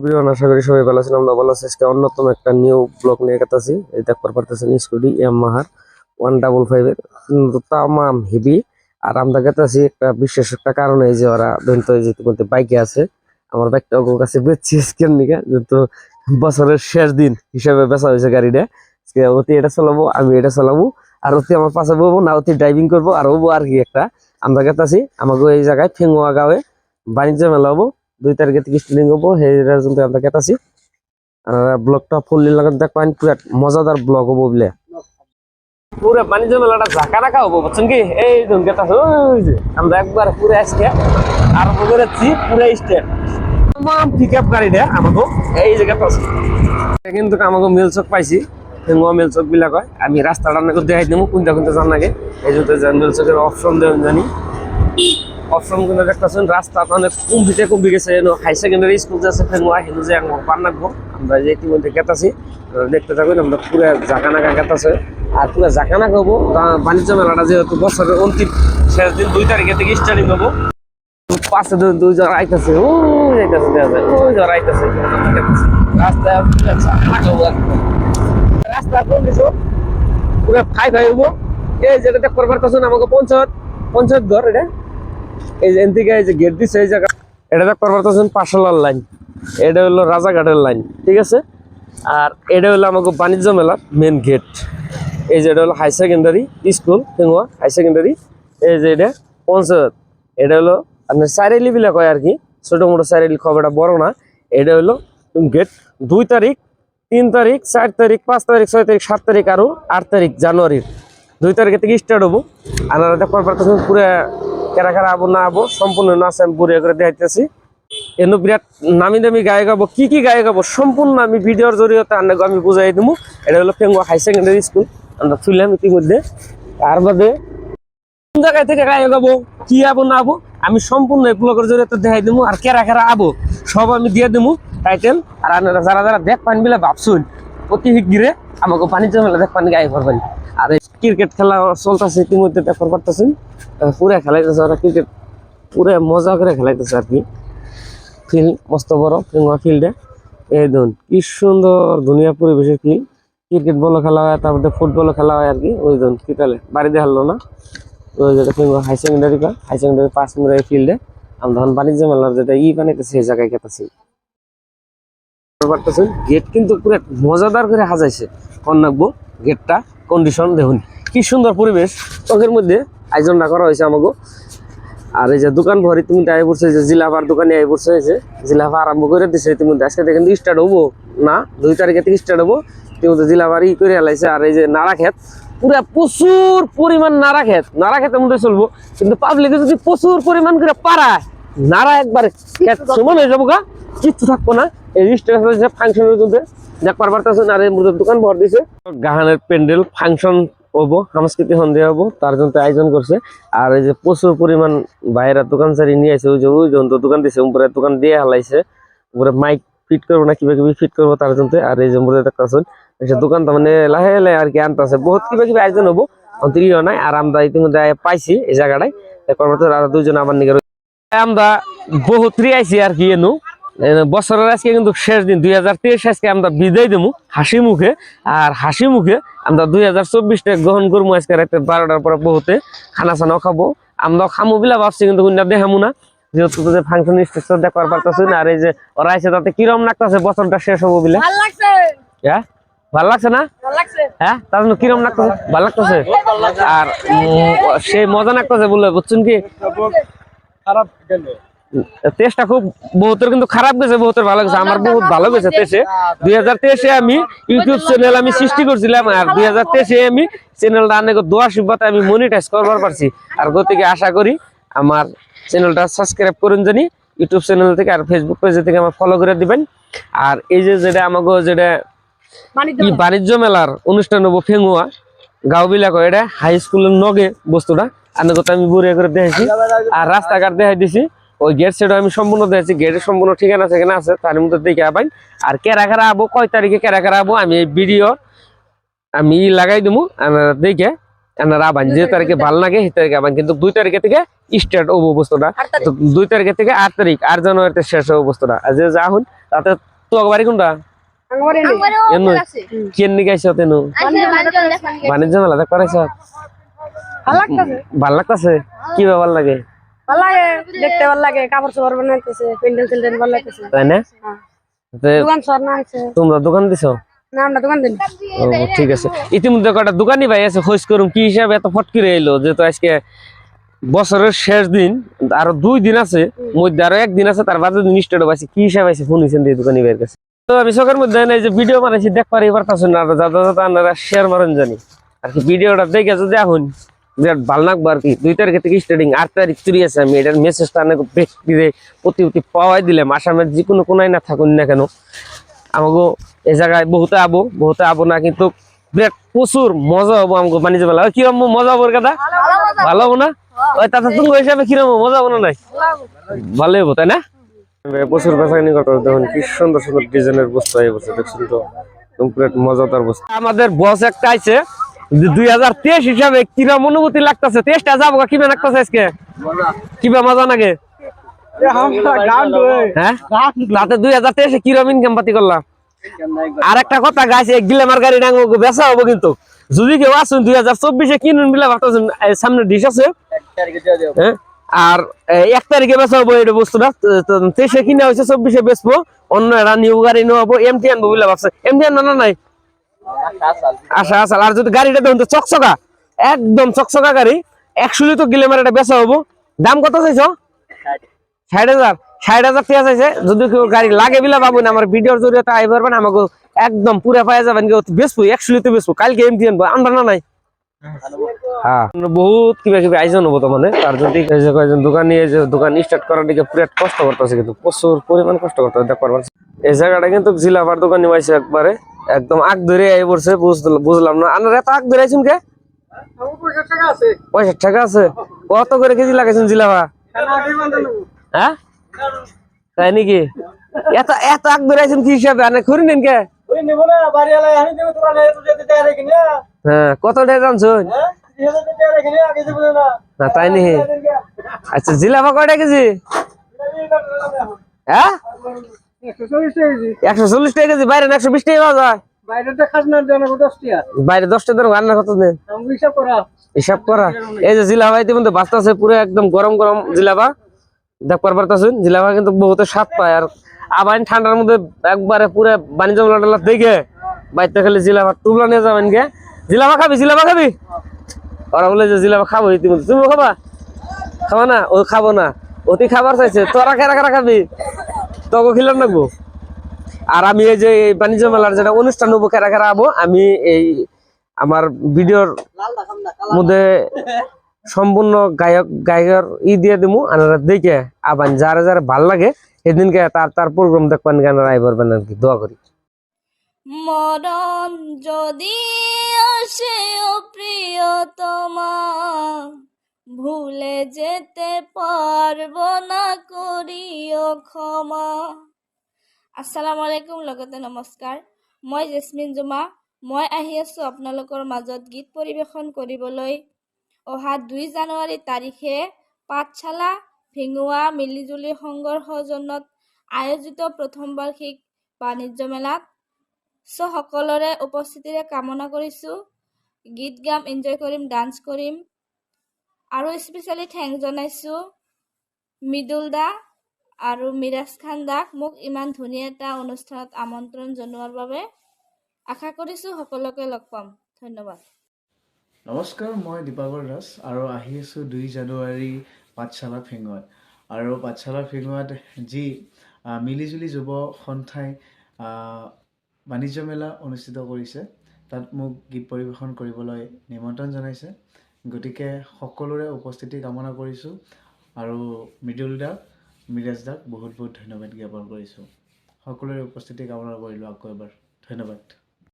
Everyone, আশা করি সবাই ভালো আছেন। আমরা ভালো আছি। আজকে অন্যতম একটা নিউ ব্লগ নিয়ে কাটাছি। এই দেখতে পারতেছেন স্কুটি ইয়ামাহার 155 এর কিন্তু তামাম হেভি। আর আমরা কাটাছি একটা বিশেষ একটা কারণে, এই যে ওরা দন্ত এই যে ইতিমধ্যে বাইকে আছে। আমার বাইকটা ওর কাছে বেচছি আজকের নিকে, যেহেতু বছরের শেষ দিন হিসাবে বেচা হয়েছে গাড়িটা। আজকে অতি এটা চালাবো, আমি এটা চালাবো, আর অতি আমার পাশে বলবো না, অতি ড্রাইভিং করবো আর হবো আর কি একটা। আমরা কাটাছি আমাকে এই জায়গায় ফেঙ্গুয়া গাঁয়ে বাণিজ্য মেলা হবো। 2 তারিখে থেকে স্টার্টিং হবো। সেই জন্য আমরা কেটাছি আর ব্লগটা ফুললি লাগাতে দেখবেন, পুরো মজাদার ব্লগ হবো বলে। পুরো বাণিজ্য মেলাটা ঝাঁকা রাখা হবো, বুঝছেন কি? এই জন্য কেটাছি ওই যে আমরা একবার পুরো আজকে আরম্ভ করেছি পুরো স্টেট তাম পিক আপ গাড়িটা আমাকে এই জায়গাটা আছে। কিন্তু আমাকে মিলচক পাইছি, ফেঙ্গুয়া মিলচক বিলাক হয়। আমি রাস্তাটা আপনাকে দেখাই দেবো কোনটা কোনটা জান লাগে। এই জন্য মিলচকের অপশন দেবেন জানি। অপশন গুলো দেখতেছেন রাস্তা অনেক কমে গেছে। হাই সেকেন্ডারি স্কুল আছে ফেঙ্গুয়া, হেনু যে পার নাকবো। আমরা যে ইতিমধ্যে গেতাছি, দেখতে থাকুন। আমরা পুরো জাকানাকা গেতাছে আর পুরো জাকানাকা হবো। বাণিজ্য মেলাটা যেহেতু বছরের অন্তিম শেষ দিন 2 তারিখে থেকে স্টার্টিং হবো। পাশে 2 জন আইতেছে, ওই যাইতেছে, দেখা যায় ওই জন আইতেছে। রাস্তায় রাস্তা কন্ডিশন পুরো ফাই হবো। এই যেটা করবার তখন আমাকে পঞ্চায়েত ঘর, এটা এই যে এনথেকে এই যে গেট দিচ্ছে এই জায়গা, এটা করবার তখন পাশালার লাইন, এটা হলো রাজাঘাটের লাইন, ঠিক আছে। আর এটা হলো আমাকে বাণিজ্য মেলার মেন গেট। এই যে এটা হলো হাই সেকেন্ডারি স্কুল ফেঙ্গুয়া হাই সেকেন্ডারি। এই যে এটা পঞ্চায়েত, এটা হলো আপনার চারিয়ালি বিলাক হয় আর কি, ছোট মোটো চারিয়ালি, খবরটা বড় না। এটা হলো গেট। 2 তারিখ, 3 তারিখ, 4 তারিখ, 5 তারিখ, 6 তারিখ, 7 তারিখ আরো 8 তারিখ জানুয়ারির 2 তারিখে থেকে স্টার্ট হবো। আর করবার তখন পুরো কেরা কেরা আবো না আবো সম্পূর্ণ নাচ আমি বুড়িয়া করে দেখাইতেছি। এনে বিরাট নামি দামি গায়ে গাবো, কি গায়ে গাবো সম্পূর্ণ আমি ভিডিওর জরিয়তে আমি বুঝাই দেবো। এটা হলো ফেঙ্গুয়া হাই সেকেন্ডারি স্কুল, আমরা তুললাম ইতিমধ্যে। তার বাদে কোন জায়গায় থেকে গায়ে গাবো, কি আবো না আবো আমি সম্পূর্ণ এই ব্লগের জরিয়তে দেখাই দেবো। আর কেরা কেরা আবো সব আমি দিয়ে দেবো টাইটেল। আর আপনারা যারা যারা দেখ পান বিলে ভাবছুন অতি শিগগিরে আমাকে বাণিজ্য মেলা দেখ পান গায়ে করবেন। আর ক্রিকেট খেলা চলতেছে ইতিমধ্যে দেখতে পারতেছেন, পুরা খেলাইতেছে ওরা ক্রিকেট, পুরা মজা করে খেলাইতেছে আর কি। ফিল্ড মস্ত বড় ফেঙ্গুয়া ফিল্ডে। এই ধরুন কি সুন্দর দুনিয়া পরিবেশে কি ক্রিকেট বলও খেলা হয়, তারপরে ফুটবলও খেলা হয় আর কি। ওই ধরুন কি তাহলে বাড়িতে হারলো না, ওই যেটা ফেঙ্গুয়া হাই সেকেন্ডারি 5 নম্বর এই ফিল্ডে আমরা তখন বাণিজ্য মেলার যেটা বানাইতেছে সেই জায়গায় গেতেছি। গেট কিন্তু পুরো মজাদার করে সাজাইছে, কোন রাখবো গেটটা কন্ডিশন দেখুন কি সুন্দর পরিবেশ চোখের মধ্যে আয়োজনটা করা হয়েছে আমাকে। আর এই যে দোকান ভরি তুমি আই পড়ছে, যে জিলাপার দোকানে আই পড়ছে, এই যে জিলাপা আরম্ভ করে দিচ্ছে ইতিমধ্যে। আজকে থেকে কিন্তু স্টার্ট হবো না, 2 তারিখে থেকে স্টার্ট হবো। ইতিমধ্যে জিলাপার করে হেলাইছে। আর এই যে নাড়া খেত, পুরা প্রচুর পরিমাণ নাড়া খেতের মধ্যে চলবো। কিন্তু পাবলিকে যদি প্রচুর পরিমাণ করে পারায় নাড়া একবারে খেত সমান হয়ে যাবো গা, কিচ্ছু থাকবো না। এই রেজিস্ট্রেশন ফাংশনের মধ্যে দেখবার পারতেছেন। আর এই মধ্যে দোকান ভর দিছে, গাহানের প্যান্ডেল ফাংশন হবো, সাংস্কৃতিক সন্ধ্যা হবো, তার জন্য আয়োজন করছে। আর এই যে প্রচুর পরিমাণ বাইরে দোকান চারি নিয়ে আসে, ওই যে দোকান দিছে, উপরে দোকান দিয়ে হালাইছে, উপরে মাইক ফিট করবো না কিবা কিবি ফিট করবো তার জন্য। আর এই যে উপরে দেখতেছেন দোকানটা মানে লাহে লাহে আর কি আনতেছে, বহুত কিবা কিবি আয়োজন হবো অন্তরিও নাই। আর আমরা ইতিমধ্যে পাইছি এই জায়গাটায়, আর 2 জন আমার নিকে আমরা বহুত আইছি আর কি। এনু বছরের আজকে কিন্তু শেষ দিন 2023 আজকে আমরা বিদায় দেবো হাসি মুখে। আর হাসি মুখে আমরা 2024টা গ্রহণ করবো। আজকে রাতে 12টার পরে বহুতে খানা চানাও খাবো, আমরা খামো বিলা ভাবছি, কিন্তু কোনটা দেখামো না যেহেতু ফাংশন স্টেজ দেখার পারতেছি না। আর এই যে ওরা আছে তাতে কিরম লাগতেছে বছরটা শেষ হবো বিলে, হ্যাঁ ভাল লাগছে না? হ্যাঁ তার জন্য কিরম লাগতেছে, ভাল লাগতেছে। আর সেই মজা লাগতেছে বলে, বুঝছেন কি? খারাপ টেস্টটা খুব বহুতের কিন্তু খারাপ গেছে, বহুতের ভালো গেছে, আমার বহুত ভালো গেছে টেস্টে। 2023 আমি ইউটিউব চ্যানেল আমি সৃষ্টি করছিলাম, আর 2023 আমি চ্যানেলটা অনেক দোয়া শিবাতে আমি মনিটাইজ করবার পারছি। আর গতিকে আশা করি আমার চ্যানেলটা সাবস্ক্রাইব করুন জানি ইউটিউব চ্যানেল থেকে, আর ফেসবুক পেজ থেকে আমার ফলো করে দিবেন। আর এই যে যেটা আমাকে যেটা কি বাণিজ্য মেলার অনুষ্ঠান হবো ফেঙ্গুয়া গাঁও বিলাক, এটা হাই স্কুলের নগে বস্তুটা আনগত আমি বুড়িয়া করে দেখেছি। আর রাস্তাঘাট দেখাই দিছি, ওই গেট সেটা আমি সম্পূর্ণ দেখেছি, গেটের সম্পূর্ণ ঠিকানা সেখানে আছে, তার মধ্যে দেখে আবাই। আর কেরা কেরা আবো, কয় তারিখে কেরা কেরা আবো আমি এই ভিডিও আমি লাগাই দেবো, আপনারা দেখে আপনারা আবান। যে তারিখে ভাল লাগে সেই তারিখে আবান, কিন্তু 2 তারিখে থেকে স্টার্ট হবো বস্তুটা। তো 2 তারিখে থেকে 8 তারিখ 8 জানুয়ারিতে শেষ হবো বস্তুটা। আর যে যা হন তাতে তো বাড়ি কোনটা এনু কেন নি গাইছ তেনু বাণিজ্য মেলাতে করাইছ ভাল লাগতাছে কি ভাল লাগে ভাল লাগে দেখতে ভাল লাগে কাপড় চোপড় বানাইতেছে প্যান্ডেল টেন্ডেল ভাল লাগতেছে তাই না দোকান সর না আছে তোমরা দোকান দিছো না আমরা দোকান দিন ও ঠিক আছে ইতিমধ্যে কটা দোকানই ভাই আছে খোঁজ করুম কি হিসাবে এত ফট করে এলো যেহেতু আজকে বছরের শেষ দিন আরো 2 দিন আছে মধ্যে আরো 1 দিন আছে তার বাদে দিন স্টার্ট আছে কি হিসাবে আছে ফোন হইছেন দিয়ে দোকানি ভাইয়ের কাছে তো আমি চোখের মধ্যে এই যে ভিডিও বানাইছি দেখ পারি পারতাছেন না দাদা দাদা আপনারা শেয়ার মারেন জানি আর কি ভিডিওটা দেখে যদি এখন বিরাট ভালো লাগবে আর কি 2 তারিখ থেকে স্টার্টিং 8 তারিখ চুরি আছে আমি এটার মেসেজটা অনেক ব্যক্তিদের প্রতি পাওয়াই দিলাম আসামের যে কোনো কোনায় না থাকুন না কেন আমাকে এই জায়গায় বহুতে আবো না কিন্তু বিরাট প্রচুর মজা হবো আমাকে বাণিজ্য মেলা কিরম মজা হবো কথা ভালো হবো না ওই তাতে তুমি হিসাবে কিরম মজা হবো না নাই ভালোই হবো তাই না প্রচুর বেচাকিনি করতে দেখুন কি সুন্দর সুন্দর ডিজাইনের বস্তু এই বছর দেখছেন তো মজাদার বস্তু আমাদের বস একটা আছে 2023 হিসাবে কিরম অনুভূতি লাগতেছে টেস্টটা যাবো কিভাবে লাগতেছে আজকে কিভাবে মজা লাগে হ্যাঁ তাতে 2023 কিরম ইনকাম পাতি করলাম আর একটা কথা গাছ এক গ্ল্যামার গাড়ি ডাঙ্গো বেচা হবো কিন্তু যদি কেউ আসুন 2024 কিনুন বিলা ভাবতেছেন সামনে ডিশ আছে হ্যাঁ আর 1 তারিখে বেচা হবো এটা বস্তুটা 23 কিনা হয়েছে 24 বেচবো অন্য একটা নিউ গাড়ি নেবো এমটি আনবো বিলা ভাবছে এমটি আনা নাই আশা আসাল আর যদি গাড়িটা দেখুন তো চকচকা একদম চকচকা গাড়ি 100 তো গ্ল্যামার এটা বেচা হবো দাম কত চাইছো 60,000 টাকা চাইছে যদি কেউ গাড়ি লাগে বিলা পাবো না আমার ভিডিওর জরিয়ে আই পারবেন আমাকে একদম পুরা পাওয়া যাবেন বেচবো 100 বেচবো কালকে এমটি আনবো আমরা না নাই হ্যাঁ বহুত কিবা কিবি আয়োজন হবো তো মানে তার জন্য কয়েকজন দোকান নিয়ে দোকান স্টার্ট করার দিকে পুরো কষ্ট করতেছে কিন্তু প্রচুর পরিমাণ কষ্ট করতে হবে দেখবার এই জায়গাটা কিন্তু জিলাপার দোকান নিয়েছে একবারে একদম আগ ধরে আই পড়ছে বুঝলাম না আপনারা এত আগ ধরে আইছেন কে 65 টাকা আছে কত করে কেজি লাগাইছেন জিলাপা হ্যাঁ তাই নাকি এত এত আগ ধরে আইছেন কি হিসাবে আনে খড়ি নেন কে হ্যাঁ কত টাকা জানছেন না তাই নাকি আচ্ছা জিলাপা কয়টা কেজি হ্যাঁ 140 টাকা কেজি বাইরে 120 টাকা পাওয়া যায় বাইরে 10 টাকা রান্না কত দেন হিসাব করা এই যে জিলাপা ইতিমধ্যে বাঁচতেছে পুরো একদম গরম গরম জিলাপা দেখবার পারতেছেন জিলাপা কিন্তু বহুত স্বাদ পায় আর আবার ঠান্ডার মধ্যে একবারে পুরো বাণিজ্য মেলা দেখে বাইরে খালি জিলাপা টুবলা নিয়ে যাবেন গে জিলাপা খাবি ওরা বলে যে জিলাপা খাবো ইতিমধ্যে তুমি খাবা না ও খাবো না অতি খাবার চাইছে তোরা কেরা খাবি তোকে খিলাম রাখবো আর আমি এই যে বাণিজ্য মেলার যেটা অনুষ্ঠান হবো কেরা আবো আমি এই আমার ভিডিওর মধ্যে সম্পূর্ণ গায়কের দিয়ে দিমু আনারা দেখে আবার যারা যারা ভাল লাগে সেদিনকে তার প্রোগ্রাম দেখবেন গানার আই পারবেন আর কি দোয়া করি মরণ যদি আসে ও প্রিয়তমা ভুলে যেতে পারবো না করিও ক্ষমা। আসসালামু আলাইকুম লগতে নমস্কাৰ মই জেসমিন জুমা মই আহি আছো আপোনালোকৰ মাজত গীত পৰিৱেশন কৰিবলৈ অহা 2 জানুৱাৰী তাৰিখে পাঠশালা ভিঙুৱা মিলিজুলি সংঘৰ সৌজন্যত আয়োজিত প্ৰথম বাৰ্ষিক বাণিজ্য মেলাত সকলোৰে উপস্থিতিৰে কামনা কৰিছোঁ গীত গাম এনজয় কৰিম ডান্স কৰিম আৰু স্পেচিয়েলি থেংক জনাইছোঁ মৃদুল দা আৰু মিৰাজ খান দাক মোক ইমান ধুনীয়া এটা অনুষ্ঠানত আমন্ত্ৰণ জনোৱাৰ বাবে আশা কৰিছোঁ সকলোকে লগ পাম ধন্যবাদ নমস্কাৰ মই দীপাকৰ দাস আৰু আহি আছোঁ 2 জানুৱাৰী পাঠশালা ফিঙুৱাত আৰু পাঠশালা ফিঙুৱাত যি মিলিজুলি যুৱ সন্থাই বাণিজ্য মেলা অনুষ্ঠিত কৰিছে তাত মোক গীত পৰিৱেশন কৰিবলৈ নিমন্ত্ৰণ জনাইছে গতিকে সকলোৰে উপস্থিতি কামনা কৰিছোঁ আৰু মৃদুল দাক মিৰাজ দাক বহুত বহুত ধন্যবাদ জ্ঞাপন কৰিছোঁ সকলোৰে উপস্থিতি কামনা কৰিলোঁ আকৌ এবাৰ ধন্যবাদ